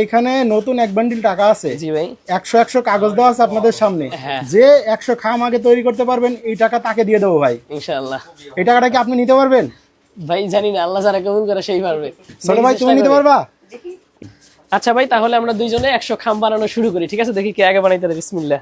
এখানে নতুন এক বান্ডিল টাকা আছে। জি ভাই। 100 কাগজ দেওয়া আছে আপনাদের সামনে। হ্যাঁ। যে 100 খাম আগে তৈরি করতে পারবেন এই টাকা তাকে দিয়ে দেবো ভাই। ইনশাআল্লাহ। এই টাকাটা কি আপনি নিতে পারবেন? ভাই জানি না, আল্লাহ যারা কবুল করে সেই পারবে। ছোট ভাই তুমি নিতে পারবা? আচ্ছা ভাই, তাহলে আমরা দুইজনে 100 খাম বানানো শুরু করি, ঠিক আছে? দেখি কে আগে বানাইতে পারে। বিসমিল্লাহ।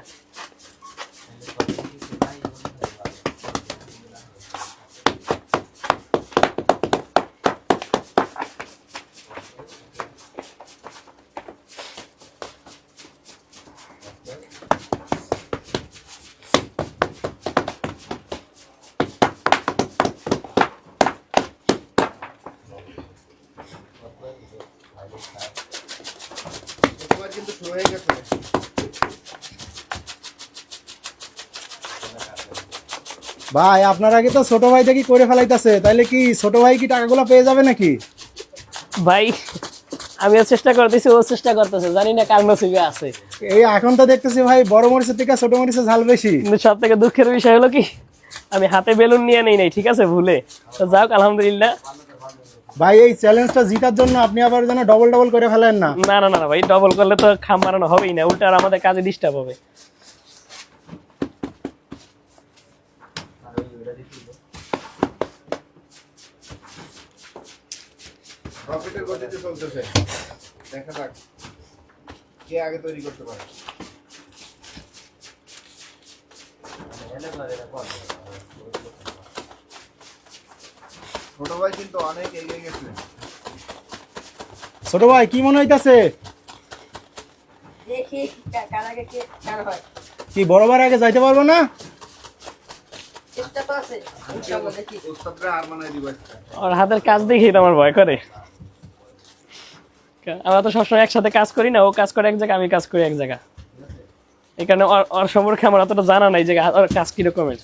ভাই আপনার আগে তো ছোট ভাই দেখি করে ফেলাইতেছে, তাইলে কি ছোট ভাই কি টাকাগুলো পেয়ে যাবে নাকি? ভাই আমিও চেষ্টা করতেছি, ও চেষ্টা করতেছে, জানি না কার নসিবে আছে। এই এখন তো দেখতেছি ভাই বড় মরিচের থেকে ছোট মরিচের ঝাল বেশি। কিন্তু সব থেকে দুঃখের বিষয় হলো কি, আমি হাতে বেলুন নিয়ে নেই নাই, ঠিক আছে, ভুলে। তো যাক, আলহামদুলিল্লাহ। ভাই এই চ্যালেঞ্জটা জিতার জন্য আপনি আবার যেন ডবল ডবল করে ফেলেন না। না না না ভাই, ডবল করলে তো খাম বানানো হবেই না, উল্টা আর আমাদের কাজে ডিস্টার্ব হবে। রকেটের গতিতে চলতেছে, দেখা যাক কে আগে তৈরি করতে পারে। ছোট ভাই কিন্তু অনেক এগিয়ে গেছে। ছোট ভাই কি মনে হইতাছে? দেখি কার আগে কে কার হয়। কি বড় ভাই আগে যাইতে পারবো না? চেষ্টা তো আছে, ইনশাআল্লাহ দেখি। উস্তাদরা আর মানায় দিবে। ওর হাতের কাজ দেখেই তো আমার ভয় করে। আমরা তো সবসময় একসাথে কাজ করি না, ও কাজ করে এক জায়গায়, আমি কাজ করি এক জায়গা। এই কারণে ওর সম্পর্কে আমার অতটা জানা নাই যে ওর কাজ কিরকমের।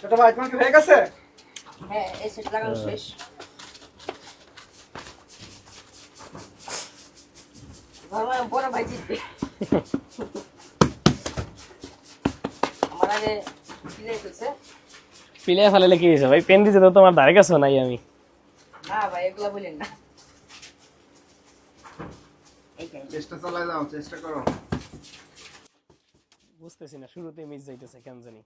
ছোট ভাই তোমার কি হয়ে গেছে? হ্যাঁ, এই সেট লাগানো শেষ। ভাবলাম বড় ভাই জিতবে। আমার আগে প্লে করছে। পিলিয়ে ফেলে কি হয়েছে ভাই? পেন দিতে তো তোমার ধারে কাছে নাই আমি। না ভাই, এগুলা বলেন না। এইখানে চেষ্টা চালায় যাও, চেষ্টা করো। বুঝতেছি না, শুরুতেই মিস যাইতেছে কেন জানি।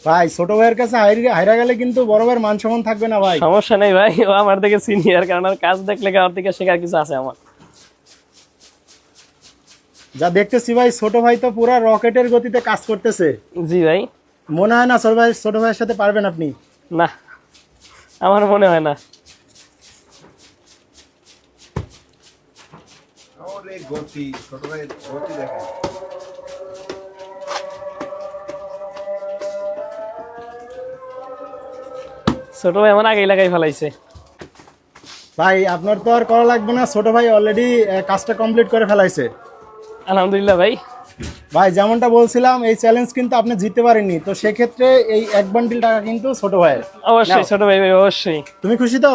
ভাই ছোট ভাইয়ের কাছে হাইরা গেলে কিন্তু বড় ভাইয়ের মান সম্মান থাকবে না ভাই। সমস্যা নেই ভাই, ও আমার থেকে সিনিয়র, কারণ আর কাজ দেখলে ওর থেকে শেখার কিছু আছে আমার। যা দেখতেছি ভাই ছোট ভাই তো পুরা রকেটের গতিতে কাজ করতেছে। জি ভাই। মনে হয় না ছোট ভাইয়ের সাথে পারবেন আপনি? না, আমার মনে হয় না। ওরে গতি, ছোট ভাই গতি দেখে। ছোট ভাই আমার আগেই লাগাই ফেলাইছে। ভাই আপনার তো আর করা লাগবে না, ছোট ভাই অলরেডি কাজটা কমপ্লিট করে ফেলাইছে। আলহামদুলিল্লাহ ভাই। ভাই যেমনটা বলছিলাম এই চ্যালেঞ্জ কিন্তু আপনি জিততে পারেননি, তো সেক্ষেত্রে এই এক বান্ডিল টাকা কিন্তু ছোট ভাইয়ের। অবশ্যই নাও। ছোট ভাই, ভাই অবশ্যই। তুমি খুশি তো?